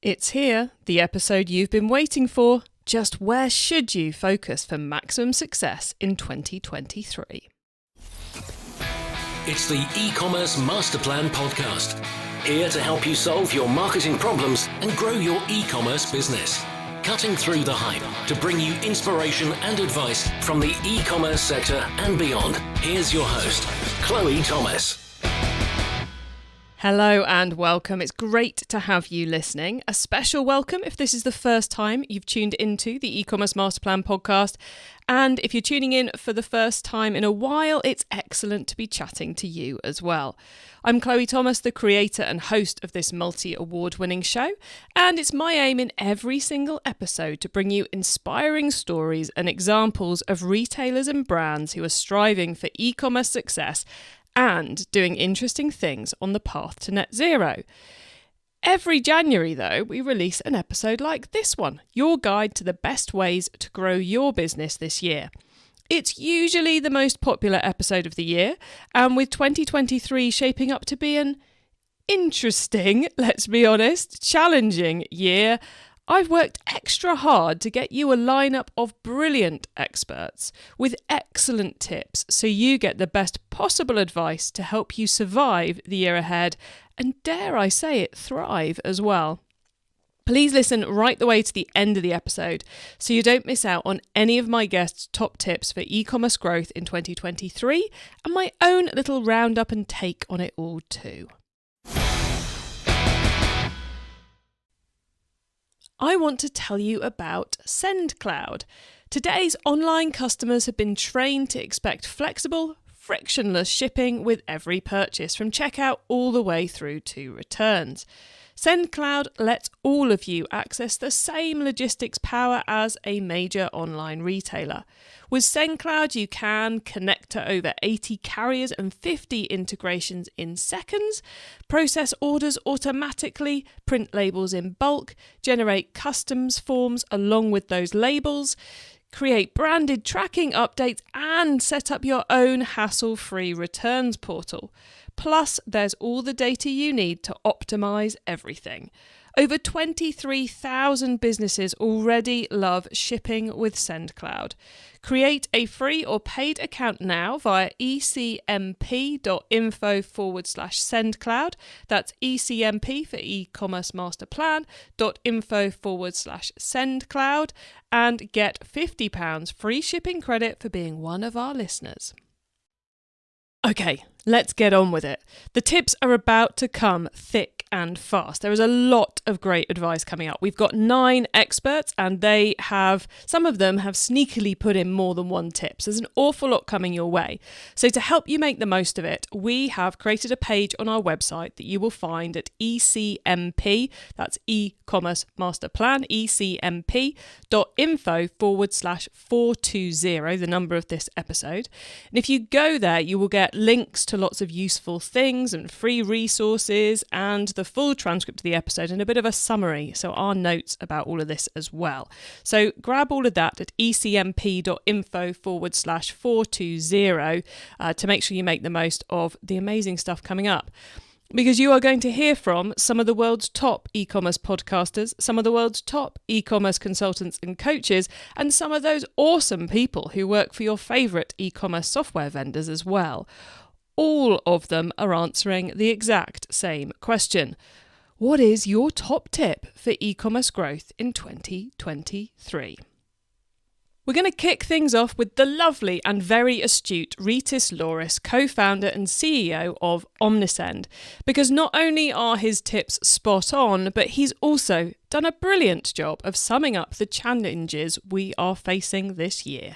It's here, the episode you've been waiting for. Just where should you focus for maximum success in 2023? It's the eCommerce Master Plan Podcast. Here to help you solve your marketing problems and grow your e-commerce business. Cutting through the hype to bring you inspiration and advice from the e-commerce sector and beyond. Here's your host, Chloe Thomas. Hello and welcome. It's great to have you listening. A special welcome if this is the first time you've tuned into the eCommerce Master Plan podcast. And if you're tuning in for the first time in a while, it's excellent to be chatting to you as well. I'm Chloe Thomas, the creator and host of this multi-award-winning show, and it's my aim in every single episode to bring you inspiring stories and examples of retailers and brands who are striving for e-commerce success and doing interesting things on the path to net zero. Every January, though, we release an episode like this one, your guide to the best ways to grow your business this year. It's usually the most popular episode of the year, and with 2023 shaping up to be an interesting, let's be honest, challenging year, I've worked extra hard to get you a lineup of brilliant experts with excellent tips so you get the best possible advice to help you survive the year ahead and, dare I say it, thrive as well. Please listen right the way to the end of the episode so you don't miss out on any of my guests' top tips for e-commerce growth in 2023 and my own little roundup and take on it all too. I want to tell you about SendCloud. Today's online customers have been trained to expect flexible, frictionless shipping with every purchase, from checkout all the way through to returns. SendCloud lets all of you access the same logistics power as a major online retailer. With SendCloud, you can connect to over 80 carriers and 50 integrations in seconds, process orders automatically, print labels in bulk, generate customs forms along with those labels, create branded tracking updates, and set up your own hassle-free returns portal. Plus, there's all the data you need to optimize everything. Over 23,000 businesses already love shipping with SendCloud. Create a free or paid account now via ecmp.info/SendCloud. That's ECMP for e-commerce master plan.info/SendCloud and get £50 free shipping credit for being one of our listeners. Okay, let's get on with it. The tips are about to come thick and fast. There is a lot of great advice coming up. We've got 9 experts and some of them have sneakily put in more than one tip. So there's an awful lot coming your way. So to help you make the most of it, we have created a page on our website that you will find at ECMP, that's e-commerce master plan, ecmp.info/420, the number of this episode. And if you go there, you will get links to lots of useful things and free resources and the full transcript of the episode and a bit of a summary, so our notes about all of this as well. So grab all of that at ecmp.info/420 to make sure you make the most of the amazing stuff coming up. Because you are going to hear from some of the world's top e-commerce podcasters, some of the world's top e-commerce consultants and coaches, and some of those awesome people who work for your favourite e-commerce software vendors as well. All of them are answering the exact same question. What is your top tip for e-commerce growth in 2023? We're going to kick things off with the lovely and very astute Rytis Lauris, co-founder and CEO of Omnisend, because not only are his tips spot on, but he's also done a brilliant job of summing up the challenges we are facing this year.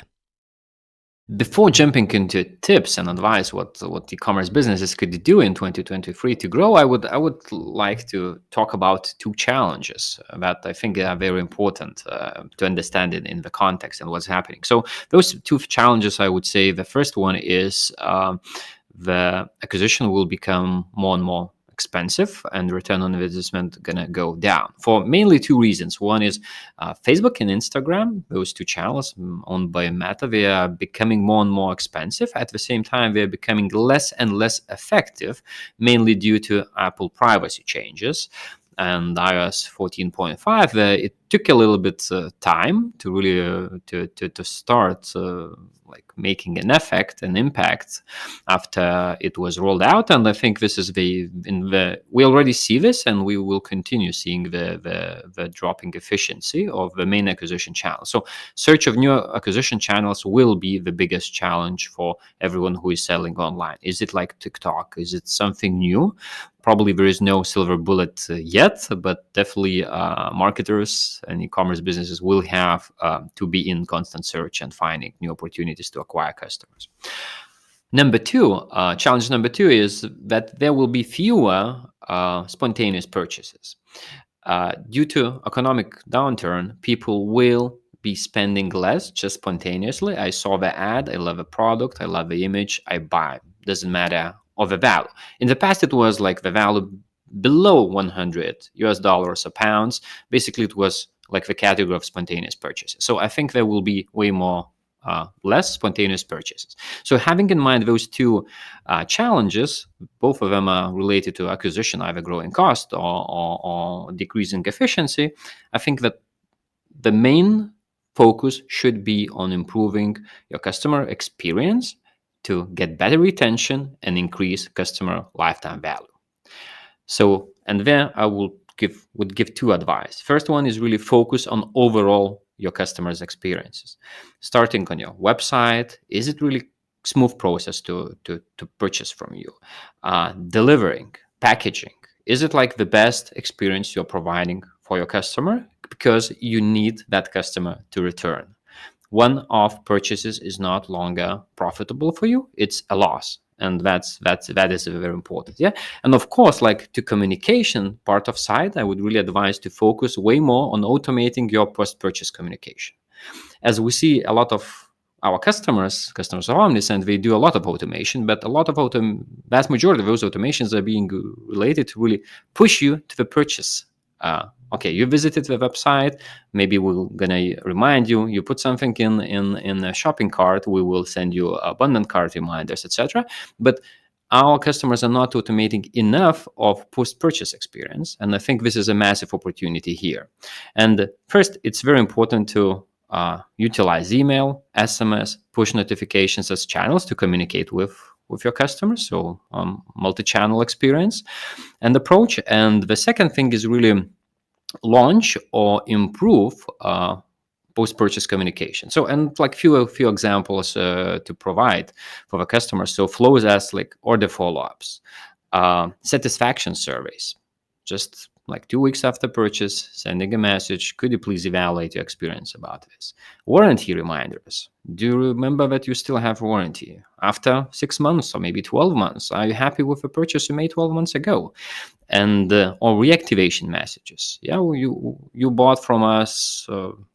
Before jumping into tips and advice, what e-commerce businesses could do in 2023 to grow, I would like to talk about 2 challenges that I think are very important to understand it in the context and what's happening. So those 2 challenges, I would say, the first one is the acquisition will become more and more expensive and return on investment gonna go down for mainly 2 reasons. One is Facebook and Instagram, those 2 channels owned by Meta, they are becoming more and more expensive. At the same time, they're becoming less and less effective, mainly due to Apple privacy changes. and iOS 14.5, it took a little bit time to really to start like making an effect, an impact after it was rolled out. And I think this is we already see this, and we will continue seeing the dropping efficiency of the main acquisition channel. So search of new acquisition channels will be the biggest challenge for everyone who is selling online. Is it like TikTok? Is it something new? Probably there is no silver bullet yet, but definitely marketers and e-commerce businesses will have to be in constant search and finding new opportunities to acquire customers. Challenge number two is that there will be fewer spontaneous purchases. Due to economic downturn, people will be spending less just spontaneously. I saw the ad, I love a product, I love the image, I buy. Doesn't matter of the value. In the past, it was like the value below $100 or pounds. Basically, it was like the category of spontaneous purchases. So I think there will be way more less spontaneous purchases. So having in mind those two challenges, both of them are related to acquisition, either growing cost or decreasing efficiency, I think that the main focus should be on improving your customer experience to get better retention and increase customer lifetime value. So, and there I would give two advice. First one is really focus on overall your customers' experiences. Starting on your website, is it really smooth process to purchase from you? Delivering, packaging, is it like the best experience you're providing for your customer? Because you need that customer to return. One-off purchases is not longer profitable for you; it's a loss, and that is very important. Yeah, and of course, like to communication part of site, I would really advise to focus way more on automating your post-purchase communication. As we see a lot of our customers of Omnisend, they do a lot of automation, but vast majority of those automations are being related to really push you to the purchase. Okay, you visited the website, maybe we're gonna remind you, you put something in a shopping cart, we will send you abandoned cart reminders, etc. But our customers are not automating enough of post-purchase experience, and I think this is a massive opportunity here. And first, it's very important to utilize email, SMS, push notifications as channels to communicate with your customers, so multi-channel experience and approach. And the second thing is really launch or improve post-purchase communication. So, and like few examples to provide for the customers. So flows as like order follow-ups, satisfaction surveys, just like 2 weeks after purchase, sending a message, could you please evaluate your experience about this? Warranty reminders. Do you remember that you still have warranty? After 6 months or maybe 12 months, are you happy with the purchase you made 12 months ago? And or reactivation messages. Yeah, you bought from us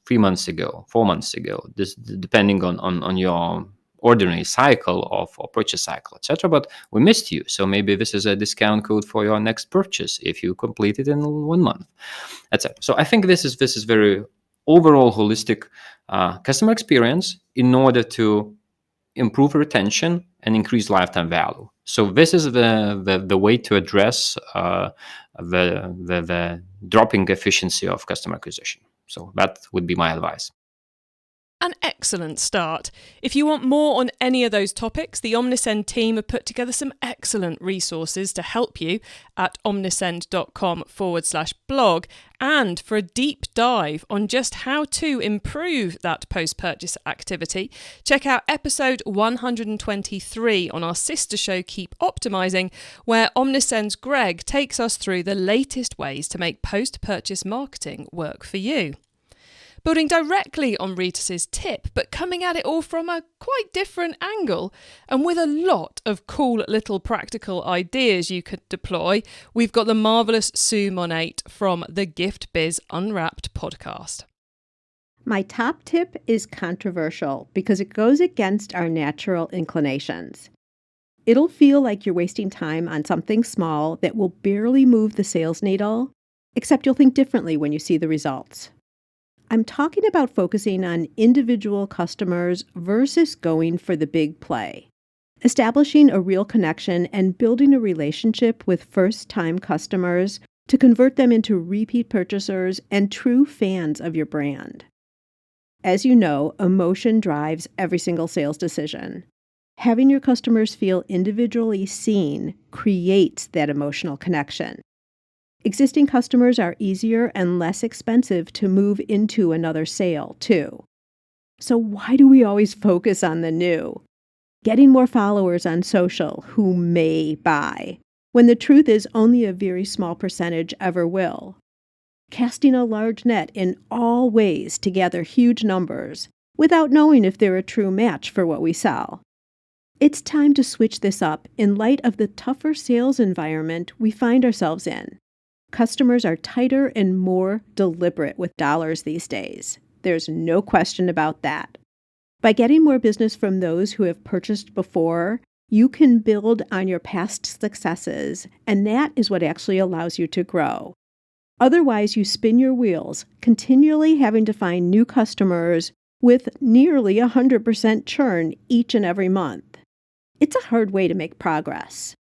3 months ago, 4 months ago, this depending on your ordinary cycle or purchase cycle, etc. But we missed you, so maybe this is a discount code for your next purchase if you complete it in 1 month, etc. So I think this is very overall holistic customer experience in order to improve retention and increase lifetime value. So this is the way to address the dropping efficiency of customer acquisition. So that would be my advice. An excellent start. If you want more on any of those topics, the Omnisend team have put together some excellent resources to help you at omnisend.com/blog. And for a deep dive on just how to improve that post-purchase activity, check out episode 123 on our sister show Keep Optimizing, where Omnisend's Greg takes us through the latest ways to make post-purchase marketing work for you. Building directly on Rytis's tip, but coming at it all from a quite different angle, and with a lot of cool little practical ideas you could deploy, we've got the marvellous Sue Monhait from the Gift Biz Unwrapped podcast. My top tip is controversial because it goes against our natural inclinations. It'll feel like you're wasting time on something small that will barely move the sales needle, except you'll think differently when you see the results. I'm talking about focusing on individual customers versus going for the big play. Establishing a real connection and building a relationship with first-time customers to convert them into repeat purchasers and true fans of your brand. As you know, emotion drives every single sales decision. Having your customers feel individually seen creates that emotional connection. Existing customers are easier and less expensive to move into another sale, too. So why do we always focus on the new? Getting more followers on social who may buy, when the truth is only a very small percentage ever will. Casting a large net in all ways to gather huge numbers without knowing if they're a true match for what we sell. It's time to switch this up in light of the tougher sales environment we find ourselves in. Customers are tighter and more deliberate with dollars these days. There's no question about that. By getting more business from those who have purchased before, you can build on your past successes, and that is what actually allows you to grow. Otherwise, you spin your wheels, continually having to find new customers with nearly 100% churn each and every month. It's a hard way to make progress.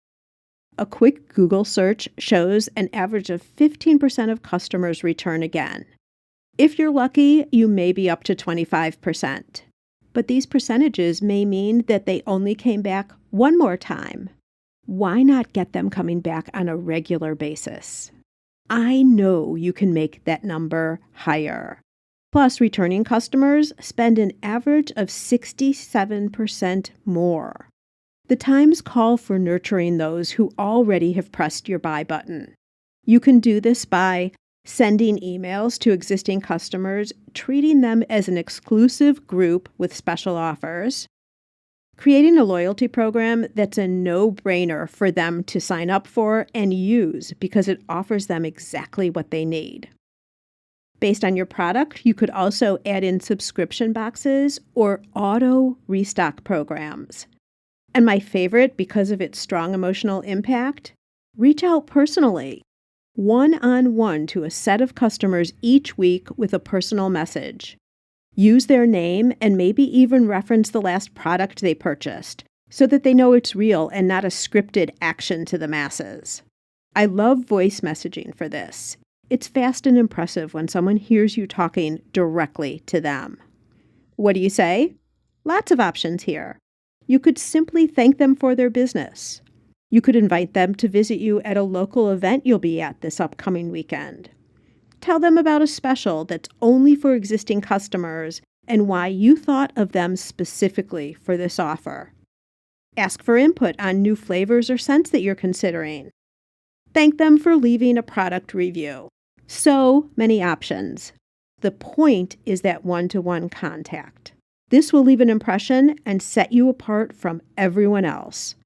A quick Google search shows an average of 15% of customers return again. If you're lucky, you may be up to 25%. But these percentages may mean that they only came back one more time. Why not get them coming back on a regular basis? I know you can make that number higher. Plus, returning customers spend an average of 67% more. The times call for nurturing those who already have pressed your buy button. You can do this by sending emails to existing customers, treating them as an exclusive group with special offers, creating a loyalty program that's a no-brainer for them to sign up for and use because it offers them exactly what they need. Based on your product, you could also add in subscription boxes or auto restock programs. And my favorite, because of its strong emotional impact, reach out personally, one-on-one to a set of customers each week with a personal message. Use their name and maybe even reference the last product they purchased so that they know it's real and not a scripted action to the masses. I love voice messaging for this. It's fast and impressive when someone hears you talking directly to them. What do you say? Lots of options here. You could simply thank them for their business. You could invite them to visit you at a local event you'll be at this upcoming weekend. Tell them about a special that's only for existing customers and why you thought of them specifically for this offer. Ask for input on new flavors or scents that you're considering. Thank them for leaving a product review. So many options. The point is that one-to-one contact. This will leave an impression and set you apart from everyone else.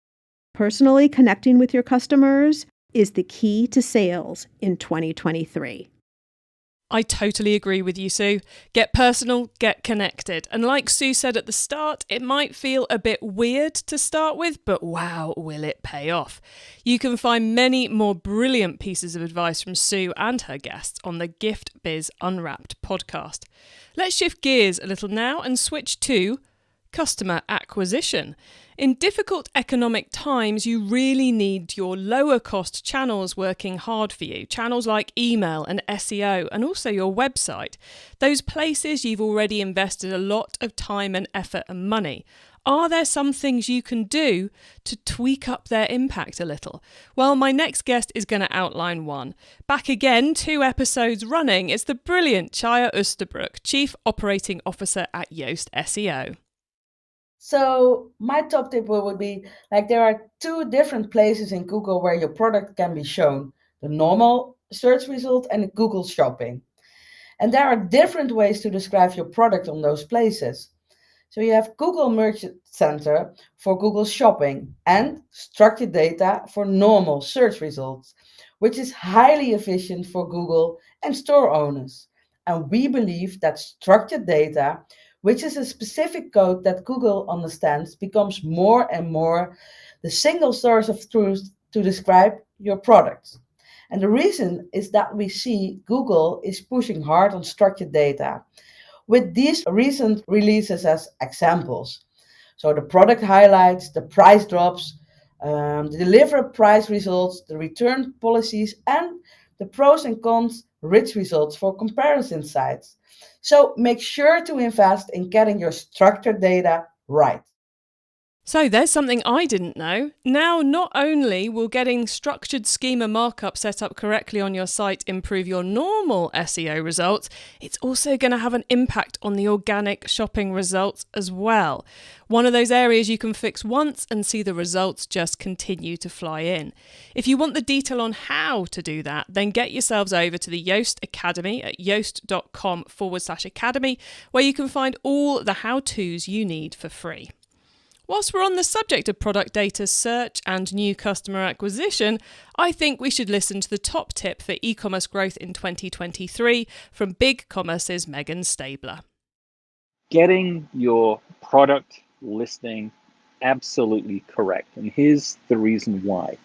Personally connecting with your customers is the key to sales in 2023. I totally agree with you, Sue. Get personal, get connected. And like Sue said at the start, it might feel a bit weird to start with, but wow, will it pay off. You can find many more brilliant pieces of advice from Sue and her guests on the Gift Biz Unwrapped podcast. Let's shift gears a little now and switch to customer acquisition. In difficult economic times, you really need your lower cost channels working hard for you. Channels like email and SEO and also your website. Those places you've already invested a lot of time and effort and money. Are there some things you can do to tweak up their impact a little? Well, my next guest is going to outline one. Back again, 2 episodes running, it's the brilliant Chaya Oosterbroek, Chief Operating Officer at Yoast SEO. So my top tip would be, there are 2 different places in Google where your product can be shown. The normal search result and the Google Shopping. And there are different ways to describe your product on those places. So you have Google Merchant Center for Google Shopping and structured data for normal search results, which is highly efficient for Google and store owners. And we believe that structured data, which is a specific code that Google understands, becomes more and more the single source of truth to describe your products. And the reason is that we see Google is pushing hard on structured data, with these recent releases as examples. So the product highlights, the price drops, the deliver price results, the return policies, and the pros and cons, rich results for comparison sites. So make sure to invest in getting your structured data right. So there's something I didn't know. Now, not only will getting structured schema markup set up correctly on your site improve your normal SEO results, it's also going to have an impact on the organic shopping results as well. One of those areas you can fix once and see the results just continue to fly in. If you want the detail on how to do that, then get yourselves over to the Yoast Academy at yoast.com/academy, where you can find all the how-tos you need for free. Whilst we're on the subject of product data search and new customer acquisition, I think we should listen to the top tip for e-commerce growth in 2023 from BigCommerce's Meghan Stabler. Getting your product listing absolutely correct. And here's the reason why.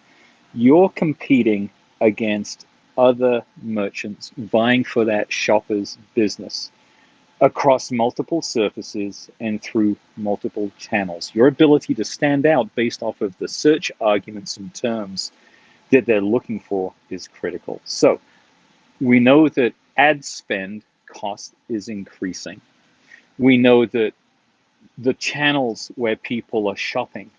You're competing against other merchants vying for that shopper's business across multiple surfaces and through multiple channels. Your ability to stand out based off of the search arguments and terms that they're looking for is critical. So we know that ad spend cost is increasing. We know that the channels where people are shopping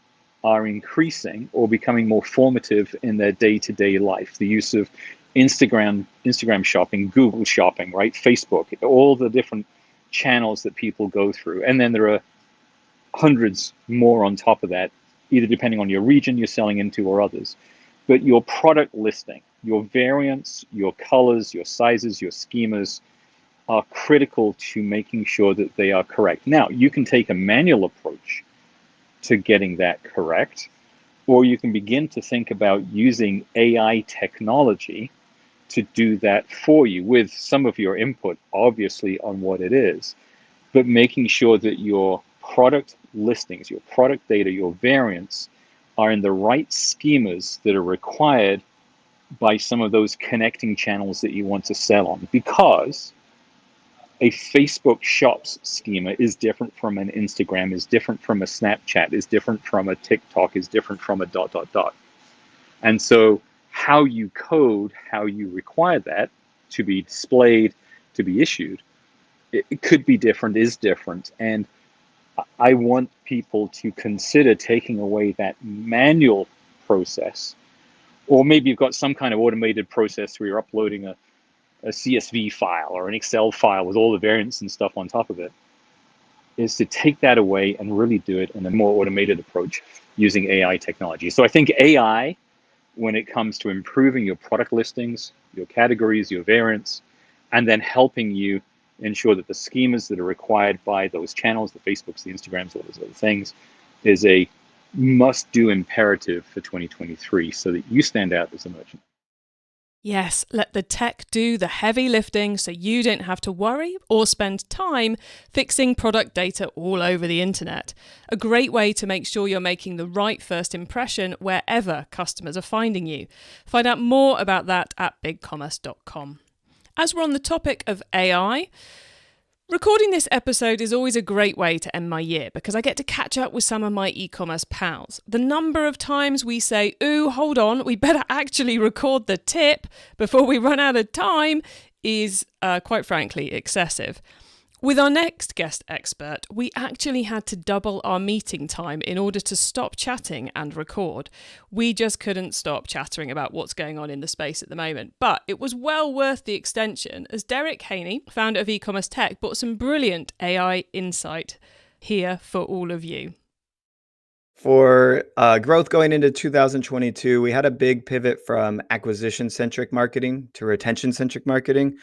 are increasing or becoming more formative in their day-to-day life. The use of Instagram shopping, Google shopping, right? Facebook, all the different channels that people go through. And then there are hundreds more on top of that, either depending on your region you're selling into or others. But your product listing, your variants, your colors, your sizes, your schemas are critical to making sure that they are correct. Now, you can take a manual approach to getting that correct, or you can begin to think about using AI technology to do that for you with some of your input, obviously, on what it is, but making sure that your product listings, your product data, your variants are in the right schemas that are required by some of those connecting channels that you want to sell on. Because a Facebook Shops schema is different from an Instagram, is different from a Snapchat, is different from a TikTok, is different from a ... And so how you code, how you require that to be displayed, to be issued, it could be different, is different. And I want people to consider taking away that manual process, or maybe you've got some kind of automated process where you're uploading a CSV file or an Excel file with all the variants and stuff on top of it, is to take that away and really do it in a more automated approach using AI technology. So I think AI, when it comes to improving your product listings, your categories, your variants, and then helping you ensure that the schemas that are required by those channels, the Facebooks, the Instagrams, all those other things, is a must-do imperative for 2023 so that you stand out as a merchant. Yes, let the tech do the heavy lifting so you don't have to worry or spend time fixing product data all over the internet. A great way to make sure you're making the right first impression wherever customers are finding you. Find out more about that at bigcommerce.com. As we're on the topic of AI, recording this episode is always a great way to end my year because I get to catch up with some of my e-commerce pals. The number of times we say, ooh, hold on, we better actually record the tip before we run out of time is, quite frankly, excessive. With our next guest expert, we actually had to double our meeting time in order to stop chatting and record. We just couldn't stop chattering about what's going on in the space at the moment. But it was well worth the extension as Derric Haynie, founder of eCommerce Tech, brought some brilliant AI insight here for all of you. For growth going into 2022, we had a big pivot from acquisition-centric marketing to retention-centric marketing.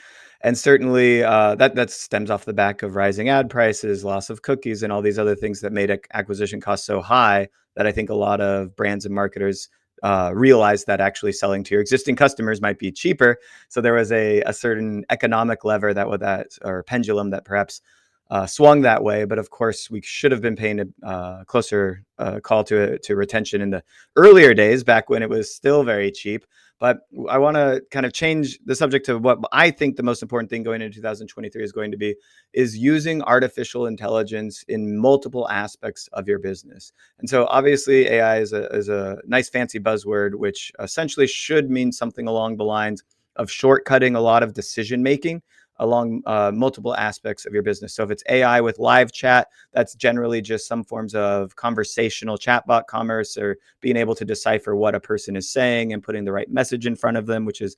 And certainly that stems off the back of rising ad prices, loss of cookies, and all these other things that made acquisition costs so high that I think a lot of brands and marketers realized that actually selling to your existing customers might be cheaper. So there was a certain economic lever or pendulum that perhaps swung that way. But of course, we should have been paying a closer call to retention in the earlier days, back when it was still very cheap. But I want to kind of change the subject to what I think the most important thing going into 2023 is going to be, is using artificial intelligence in multiple aspects of your business. And so obviously AI is a nice fancy buzzword, which essentially should mean something along the lines shortcutting a lot of decision making along multiple aspects of your business. So if it's AI with live chat, that's generally just some forms of conversational chatbot commerce, or being able to decipher what a person is saying and putting the right message in front of them, which is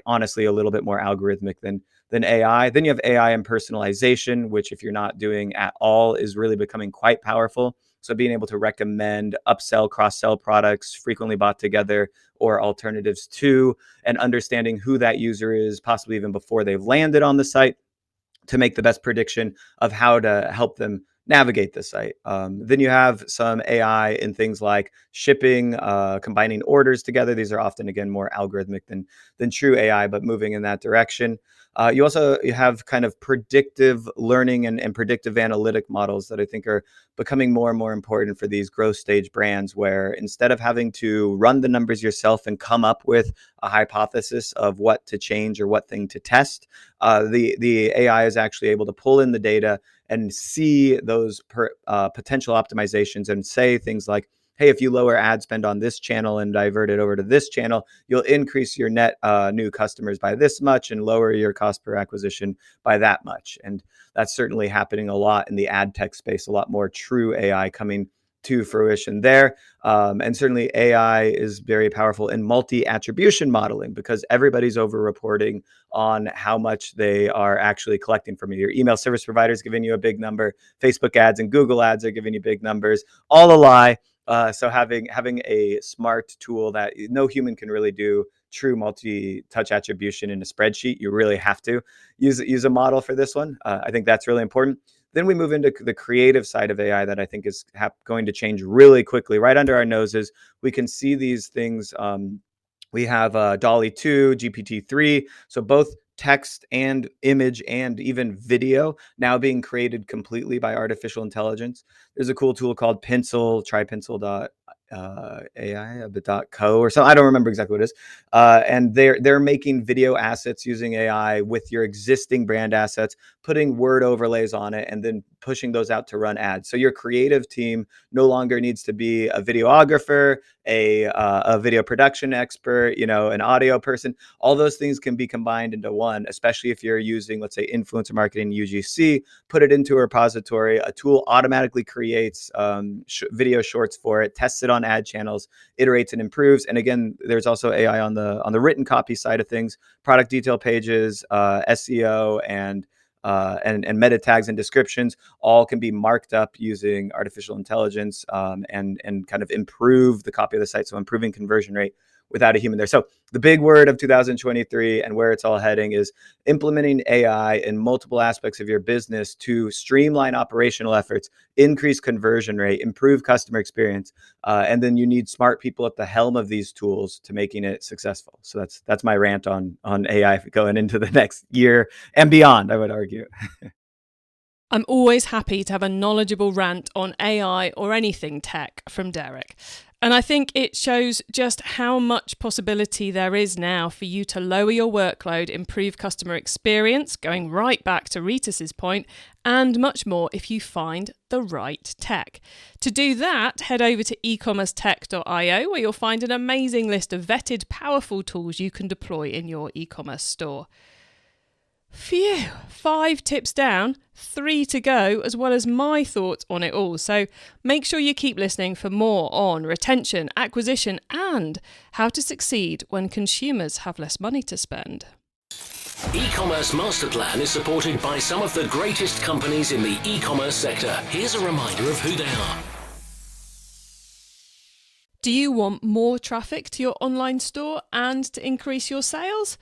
honestly a little bit more algorithmic than AI. Then you have AI and personalization, which if you're not doing at all is really becoming quite powerful. So being able to recommend upsell, cross-sell products frequently bought together or alternatives to, and understanding who that user is, possibly even before they've landed on the site, to make the best prediction of how to help them navigate the site. Then you have some AI in things like shipping, combining orders together. These are often, again, more algorithmic than true AI, but moving in that direction. You have kind of predictive learning and predictive analytic models that I think are becoming more and more important for these growth stage brands, where instead of having to run the numbers yourself and come up with a hypothesis of what to change or what thing to test, the AI is actually able to pull in the data and see those potential optimizations and say things like, hey, if you lower ad spend on this channel and divert it over to this channel, you'll increase your net new customers by this much and lower your cost per acquisition by that much. And that's certainly happening a lot in the ad tech space, a lot more true AI coming to fruition there. And certainly AI is very powerful in multi-attribution modeling, because everybody's over-reporting on how much they are actually collecting from you. Your email service provider is giving you a big number. Facebook ads and Google ads are giving you big numbers. All a lie. So having a smart tool that no human can really do true multi-touch attribution in a spreadsheet, you really have to use a model for this one. I think that's really important. Then we move into the creative side of AI that I think is going to change really quickly. Right under our noses, we can see these things. We have DALL-E 2, GPT-3, so both text and image and even video now being created completely by artificial intelligence. There's a cool tool called Pencil, try pencil.ai, .co or something. I don't remember exactly what it is. And they're making video assets using AI with your existing brand assets, putting word overlays on it, and then pushing those out to run ads. So your creative team no longer needs to be a videographer, a video production expert, an audio person. All those things can be combined into one, especially if you're using, let's say, influencer marketing UGC, put it into a repository. A tool automatically creates video shorts for it, tests it on ad channels, iterates and improves. And again, there's also AI on the written copy side of things, product detail pages, SEO, and meta tags and descriptions all can be marked up using artificial intelligence, and kind of improve the copy of the site. So improving conversion rate without a human there. So the big word of 2023 and where it's all heading is implementing AI in multiple aspects of your business to streamline operational efforts, increase conversion rate, improve customer experience. And then you need smart people at the helm of these tools to making it successful. So that's my rant on AI going into the next year and beyond, I would argue. I'm always happy to have a knowledgeable rant on AI or anything tech from Derric. And I think it shows just how much possibility there is now for you to lower your workload, improve customer experience, going right back to Rytis's point, and much more if you find the right tech. To do that, head over to ecommercetech.io, where you'll find an amazing list of vetted, powerful tools you can deploy in your e-commerce store. Phew, 5 tips down, 3 to go, as well as my thoughts on it all. So make sure you keep listening for more on retention, acquisition, and how to succeed when consumers have less money to spend. E-commerce Master Plan is supported by some of the greatest companies in the e-commerce sector. Here's a reminder of who they are. Do you want more traffic to your online store and to increase your sales?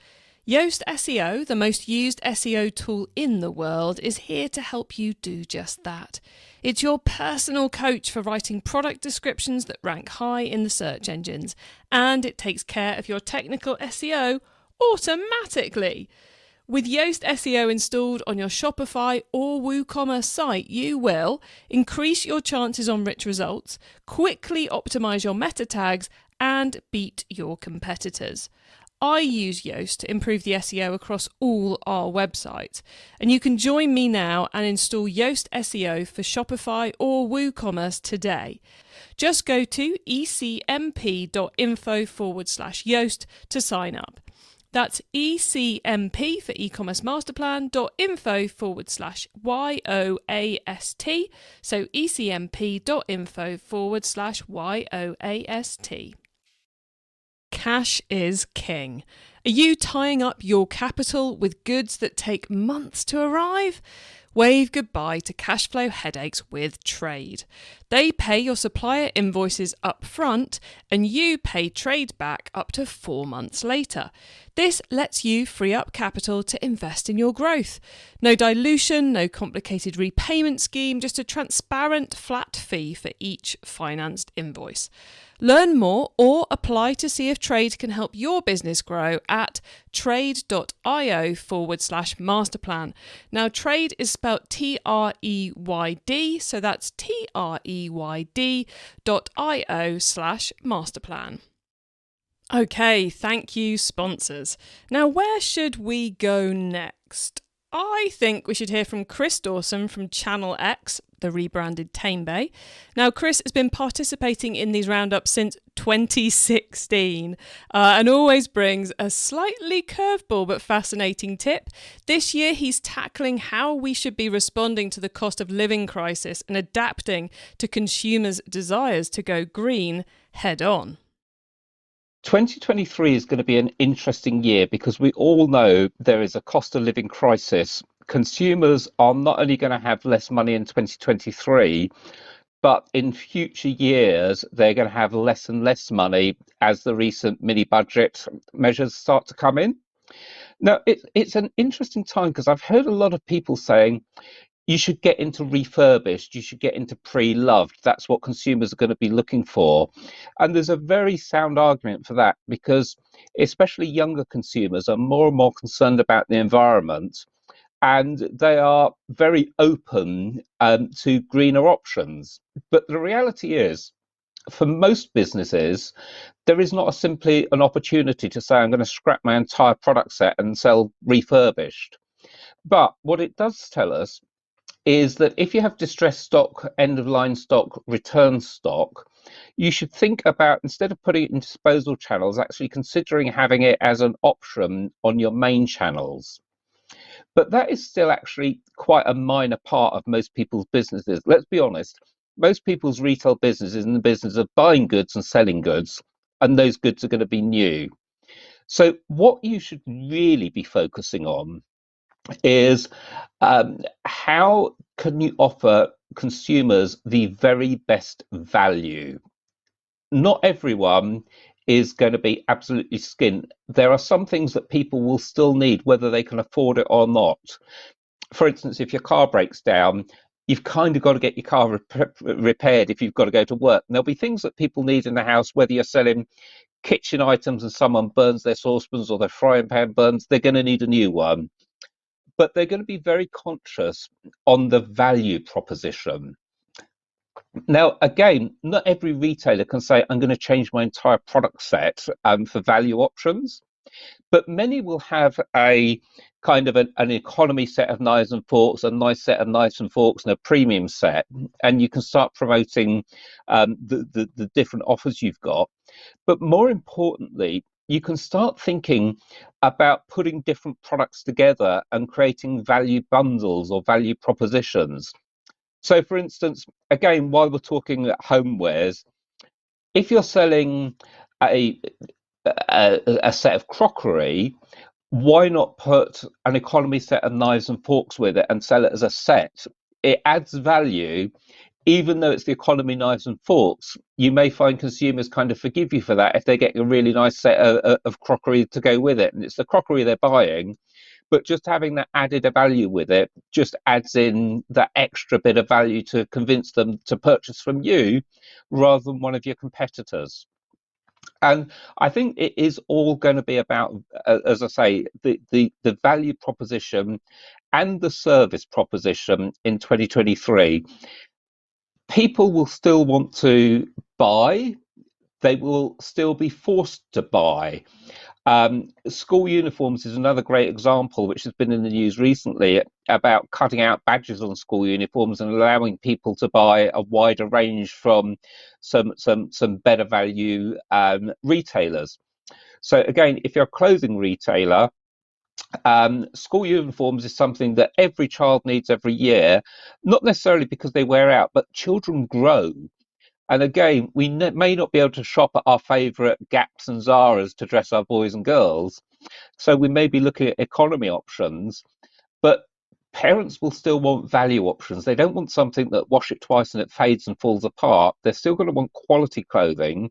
Yoast SEO, the most used SEO tool in the world, is here to help you do just that. It's your personal coach for writing product descriptions that rank high in the search engines, and it takes care of your technical SEO automatically. With Yoast SEO installed on your Shopify or WooCommerce site, you will increase your chances on rich results, quickly optimize your meta tags, and beat your competitors. I use Yoast to improve the SEO across all our websites, and you can join me now and install Yoast SEO for Shopify or WooCommerce today. Just go to ecmp.info/Yoast to sign up. That's ECMP for e-commerce masterplan.info/YOAST. So ecmp.info/YOAST. Cash is king. Are you tying up your capital with goods that take months to arrive? Wave goodbye to cash flow headaches with Trade. They pay your supplier invoices up front and you pay Trade back up to 4 months later. This lets you free up capital to invest in your growth. No dilution, no complicated repayment scheme, just a transparent flat fee for each financed invoice. Learn more or apply to see if Trade can help your business grow at trade.io/masterplan. Now, Trade is spelled TREYD, so that's TREYD.io/masterplan. Okay, thank you, sponsors. Now, where should we go next? I think we should hear from Chris Dawson from ChannelX, the rebranded Tamebay. Now, Chris has been participating in these roundups since 2016 and always brings a slightly curveball but fascinating tip. This year, he's tackling how we should be responding to the cost of living crisis and adapting to consumers' desires to go green head on. 2023 is going to be an interesting year because we all know there is a cost of living crisis. Consumers are not only going to have less money in 2023, but in future years, they're going to have less and less money as the recent mini budget measures start to come in. Now, it's an interesting time because I've heard a lot of people saying, you should get into refurbished, you should get into pre-loved. That's what consumers are going to be looking for. And there's a very sound argument for that because especially younger consumers are more and more concerned about the environment and they are very open to greener options. But the reality is, for most businesses, there is not simply an opportunity to say, I'm going to scrap my entire product set and sell refurbished. But what it does tell us is that if you have distressed stock, end-of-line stock, return stock, you should think about, instead of putting it in disposal channels, actually considering having it as an option on your main channels. But that is still actually quite a minor part of most people's businesses. Let's be honest, most people's retail business is in the business of buying goods and selling goods, and those goods are going to be new. So what you should really be focusing on is how can you offer consumers the very best value? Not everyone is going to be absolutely skint. There are some things that people will still need, whether they can afford it or not. For instance, if your car breaks down, you've kind of got to get your car repaired if you've got to go to work. And there'll be things that people need in the house, whether you're selling kitchen items and someone burns their saucepans or their frying pan burns, they're going to need a new one. But they're going to be very conscious on the value proposition. Now, again, not every retailer can say, I'm going to change my entire product set for value options, but many will have a kind of an economy set of knives and forks, a nice set of knives and forks, and a premium set, and you can start promoting the different offers you've got. But more importantly, you can start thinking about putting different products together and creating value bundles or value propositions. So, for instance, again, while we're talking homewares, if you're selling a set of crockery, why not put an economy set of knives and forks with it and sell it as a set? It adds value. Even though it's the economy knives and forks, you may find consumers kind of forgive you for that if they get a really nice set of crockery to go with it. And it's the crockery they're buying, but just having that added value with it just adds in that extra bit of value to convince them to purchase from you rather than one of your competitors. And I think it is all going to be about, as I say, the value proposition and the service proposition in 2023. People will still want to buy. They will still be forced to buy. School uniforms is another great example, which has been in the news recently, about cutting out badges on school uniforms and allowing people to buy a wider range from some better value retailers. So again, if you're a clothing retailer, school uniforms is something that every child needs every year, not necessarily because they wear out, but children grow. And again, we may not be able to shop at our favourite Gaps and Zaras to dress our boys and girls. So we may be looking at economy options, but parents will still want value options. They don't want something that wash it twice and it fades and falls apart. They're still going to want quality clothing,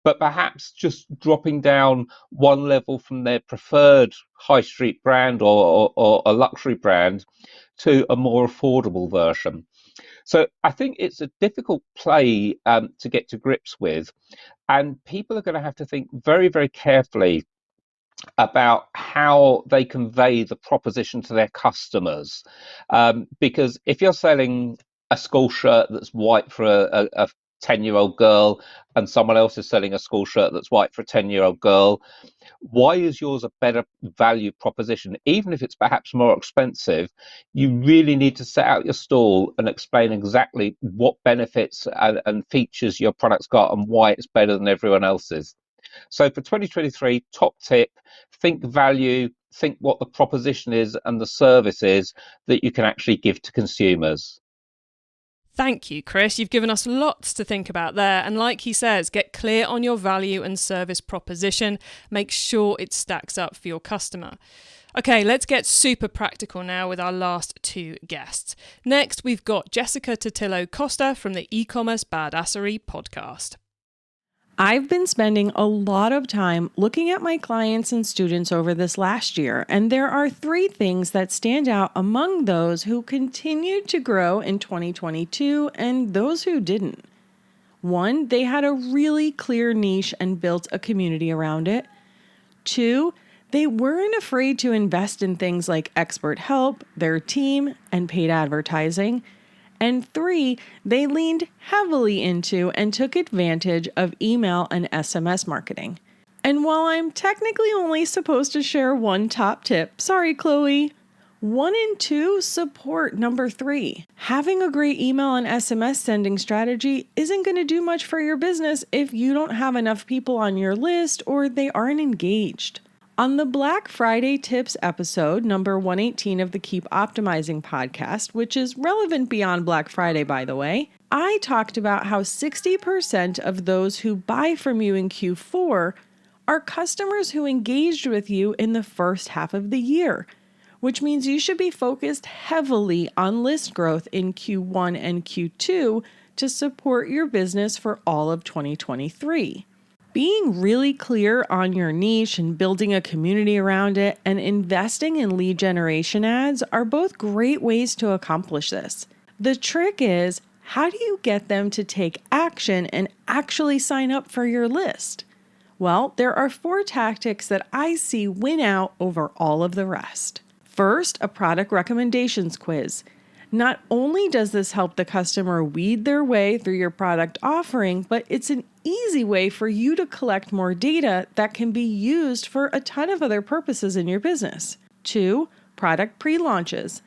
but perhaps just dropping down one level from their preferred high street brand or a luxury brand to a more affordable version. So I think it's a difficult play to get to grips with, and people are going to have to think very, very carefully about how they convey the proposition to their customers. Because if you're selling a school shirt that's white for a 10-year-old girl and someone else is selling a school shirt that's white for a 10-year-old girl, why is yours a better value proposition? Even if it's perhaps more expensive, you really need to set out your stall and explain exactly what benefits and features your product's got and why it's better than everyone else's. So for 2023, top tip, think value, think what the proposition is and the service is that you can actually give to consumers. Thank you, Chris. You've given us lots to think about there. And like he says, get clear on your value and service proposition. Make sure it stacks up for your customer. Okay, let's get super practical now with our last two guests. Next, we've got Jessica Totillo Coster from the eCommerce Badassery Podcast. I've been spending a lot of time looking at my clients and students over this last year, and there are three things that stand out among those who continued to grow in 2022 and those who didn't. One, they had a really clear niche and built a community around it. Two, they weren't afraid to invest in things like expert help, their team, and paid advertising. And three, they leaned heavily into and took advantage of email and SMS marketing. And while I'm technically only supposed to share one top tip, sorry, Chloe, 1 and 2 support number 3. Having a great email and SMS sending strategy isn't going to do much for your business if you don't have enough people on your list or they aren't engaged. On the Black Friday Tips episode, number 118 of the Keep Optimizing podcast, which is relevant beyond Black Friday, by the way, I talked about how 60% of those who buy from you in Q4 are customers who engaged with you in the first half of the year, which means you should be focused heavily on list growth in Q1 and Q2 to support your business for all of 2023. Being really clear on your niche and building a community around it and investing in lead generation ads are both great ways to accomplish this. The trick is, how do you get them to take action and actually sign up for your list? Well, there are 4 tactics that I see win out over all of the rest. First, a product recommendations quiz. Not only does this help the customer weed their way through your product offering, but it's an easy way for you to collect more data that can be used for a ton of other purposes in your business. 2, product pre-launches.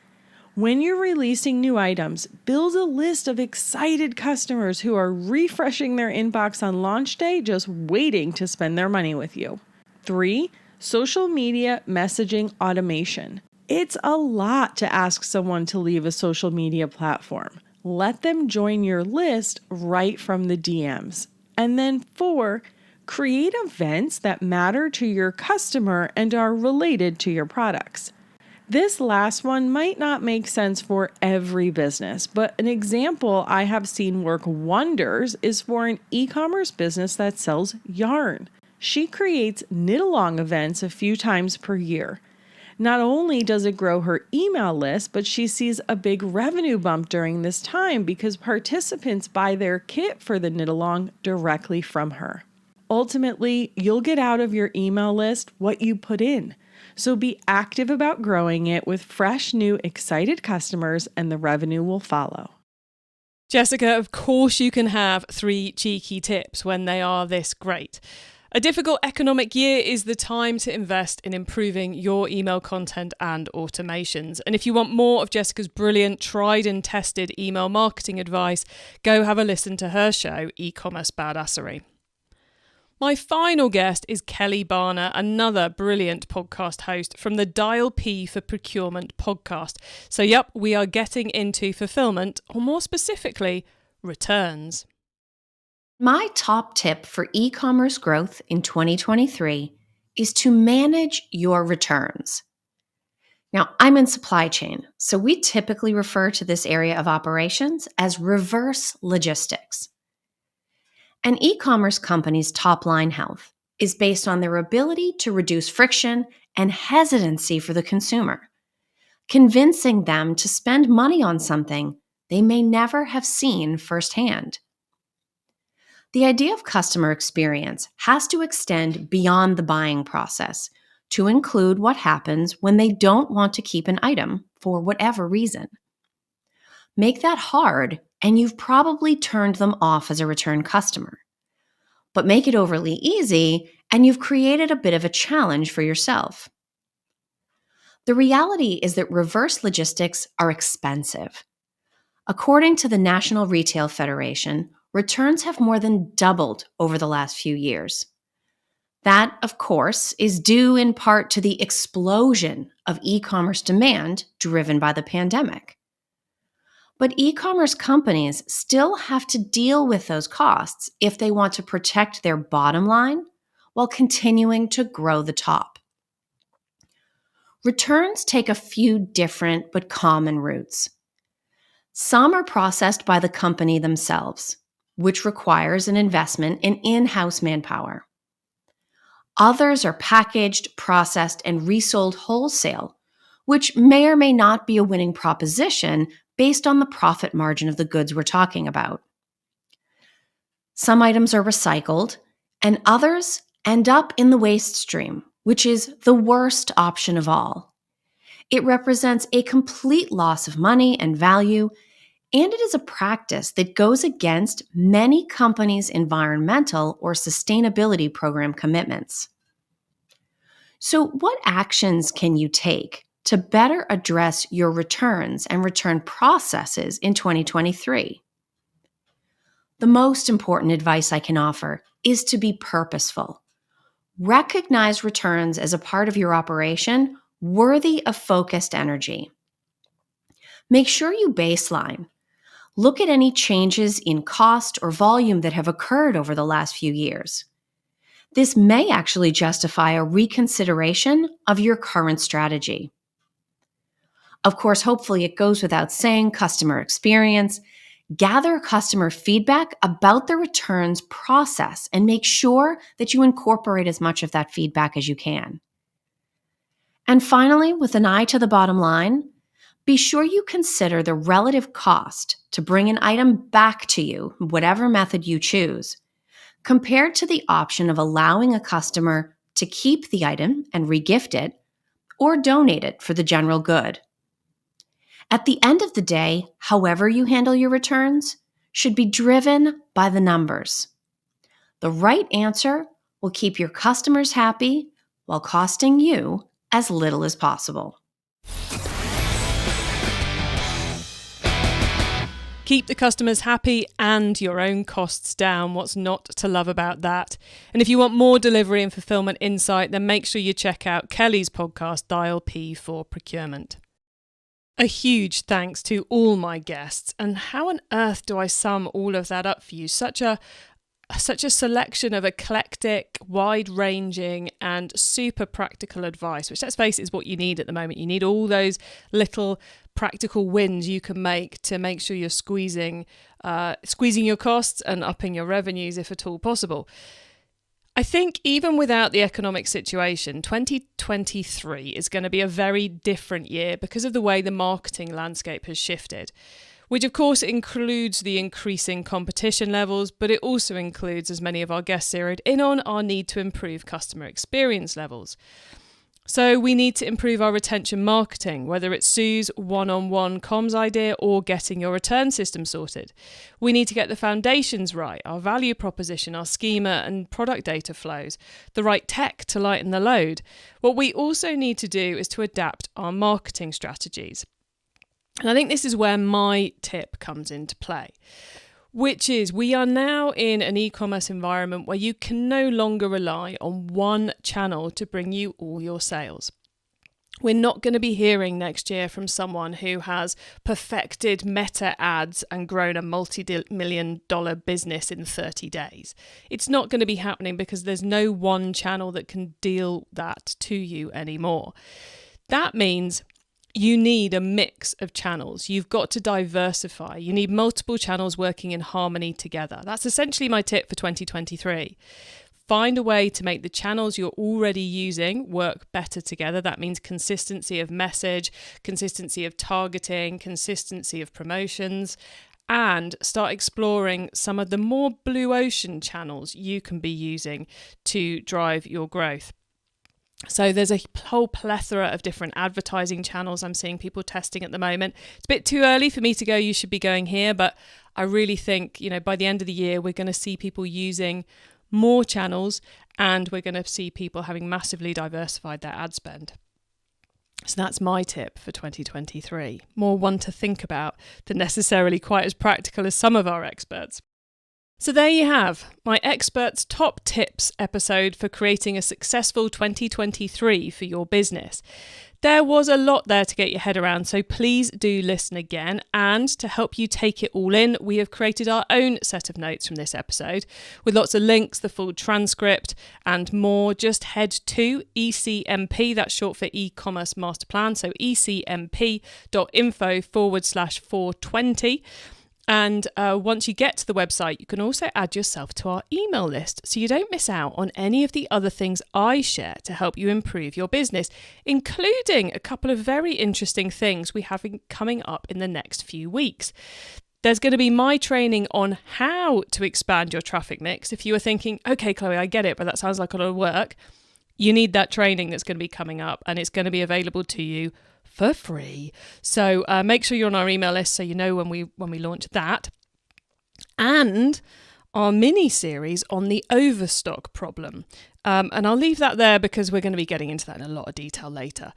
When you're releasing new items, build a list of excited customers who are refreshing their inbox on launch day, just waiting to spend their money with you. 3, social media messaging automation. It's a lot to ask someone to leave a social media platform. Let them join your list right from the DMs. And then 4, create events that matter to your customer and are related to your products. This last one might not make sense for every business, but an example I have seen work wonders is for an e-commerce business that sells yarn. She creates knit-along events a few times per year. Not only does it grow her email list, but she sees a big revenue bump during this time because participants buy their kit for the knit-along directly from her. Ultimately, you'll get out of your email list what you put in. So be active about growing it with fresh, new, excited customers, and the revenue will follow. Jessica, of course you can have 3 cheeky tips when they are this great. A difficult economic year is the time to invest in improving your email content and automations. And if you want more of Jessica's brilliant, tried and tested email marketing advice, go have a listen to her show, eCommerce Badassery. My final guest is Kelly Barner, another brilliant podcast host from the Dial P for Procurement podcast. So, yep, we are getting into fulfillment, or more specifically, returns. My top tip for e-commerce growth in 2023 is to manage your returns. Now, I'm in supply chain, so we typically refer to this area of operations as reverse logistics. An e-commerce company's top-line health is based on their ability to reduce friction and hesitancy for the consumer, convincing them to spend money on something they may never have seen firsthand. The idea of customer experience has to extend beyond the buying process to include what happens when they don't want to keep an item for whatever reason. Make that hard, and you've probably turned them off as a return customer. But make it overly easy, and you've created a bit of a challenge for yourself. The reality is that reverse logistics are expensive. According to the National Retail Federation, returns have more than doubled over the last few years. That, of course, is due in part to the explosion of e-commerce demand driven by the pandemic. But e-commerce companies still have to deal with those costs if they want to protect their bottom line while continuing to grow the top. Returns take a few different but common routes. Some are processed by the company themselves, which requires an investment in in-house manpower. Others are packaged, processed, and resold wholesale, which may or may not be a winning proposition based on the profit margin of the goods we're talking about. Some items are recycled, and others end up in the waste stream, which is the worst option of all. It represents a complete loss of money and value, and it is a practice that goes against many companies' environmental or sustainability program commitments. So, what actions can you take to better address your returns and return processes in 2023? The most important advice I can offer is to be purposeful. Recognize returns as a part of your operation worthy of focused energy. Make sure you baseline. Look at any changes in cost or volume that have occurred over the last few years. This may actually justify a reconsideration of your current strategy. Of course, hopefully it goes without saying, customer experience. Gather customer feedback about the returns process and make sure that you incorporate as much of that feedback as you can. And finally, with an eye to the bottom line, be sure you consider the relative cost to bring an item back to you, whatever method you choose, compared to the option of allowing a customer to keep the item and regift it or donate it for the general good. At the end of the day, however you handle your returns should be driven by the numbers. The right answer will keep your customers happy while costing you as little as possible. Keep the customers happy and your own costs down. What's not to love about that? And if you want more delivery and fulfillment insight, then make sure you check out Kelly's podcast, Dial P for Procurement. A huge thanks to all my guests. And how on earth do I sum all of that up for you? Such a selection of eclectic, wide-ranging and super practical advice, which let's face it is what you need at the moment. You need all those little practical wins you can make to make sure you're squeezing your costs and upping your revenues if at all possible. I think even without the economic situation, 2023 is going to be a very different year because of the way the marketing landscape has shifted, which of course includes the increasing competition levels, but it also includes, as many of our guests zeroed in on, our need to improve customer experience levels. So we need to improve our retention marketing, whether it's Sue's one-on-one comms idea or getting your return system sorted. We need to get the foundations right, our value proposition, our schema and product data flows, the right tech to lighten the load. What we also need to do is to adapt our marketing strategies. And I think this is where my tip comes into play. which is we are now in an e-commerce environment where you can no longer rely on one channel to bring you all your sales. We're not going to be hearing next year from someone who has perfected meta ads and grown a multi-million-dollar business in 30 days. It's not going to be happening because there's no one channel that can deal that to you anymore. That means you need a mix of channels. You've got to diversify. You need multiple channels working in harmony together. That's essentially my tip for 2023. Find a way to make the channels you're already using work better together. That means consistency of message, consistency of targeting, consistency of promotions, and start exploring some of the more blue ocean channels you can be using to drive your growth. So there's a whole plethora of different advertising channels I'm seeing people testing at the moment. It's a bit too early for me to go, you should be going here, but I really think, by the end of the year, we're going to see people using more channels, and we're going to see people having massively diversified their ad spend. So that's my tip for 2023. More one to think about than necessarily quite as practical as some of our experts. So there you have my experts' top tips episode for creating a successful 2023 for your business. There was a lot there to get your head around, so please do listen again. And to help you take it all in, we have created our own set of notes from this episode with lots of links, the full transcript and more. Just head to ECMP, that's short for e-commerce master plan, so ecmp.info/420. And once you get to the website, you can also add yourself to our email list so you don't miss out on any of the other things I share to help you improve your business, including a couple of very interesting things we have coming up in the next few weeks. There's going to be my training on how to expand your traffic mix. If you were thinking, okay, Chloe, I get it, but that sounds like a lot of work, you need that training that's going to be coming up, and it's going to be available to you for free. So make sure you're on our email list so you know when we launch that. And our mini series on the overstock problem. And I'll leave that there because we're going to be getting into that in a lot of detail later.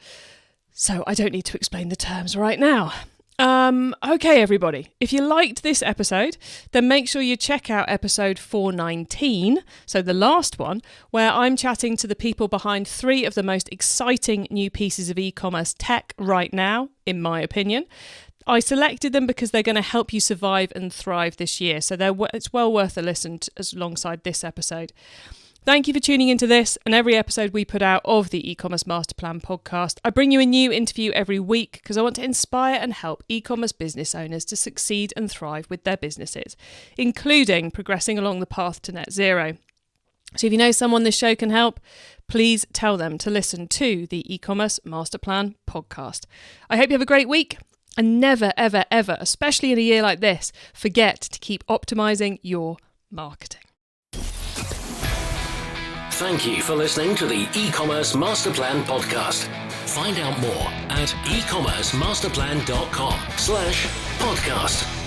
So I don't need to explain the terms right now. Okay, everybody, if you liked this episode, then make sure you check out episode 419, so the last one, where I'm chatting to the people behind 3 of the most exciting new pieces of e-commerce tech right now, in my opinion. I selected them because they're going to help you survive and thrive this year, so it's well worth a listen alongside this episode. Thank you for tuning into this and every episode we put out of the e-commerce master plan podcast. I bring you a new interview every week because I want to inspire and help e-commerce business owners to succeed and thrive with their businesses, including progressing along the path to net zero. So if you know someone this show can help, please tell them to listen to the e-commerce master plan podcast. I hope you have a great week, and never, ever, ever, especially in a year like this, forget to keep optimizing your marketing. Thank you for listening to the e-commerce master plan podcast. Find out more at ecommercemasterplan.com/podcast.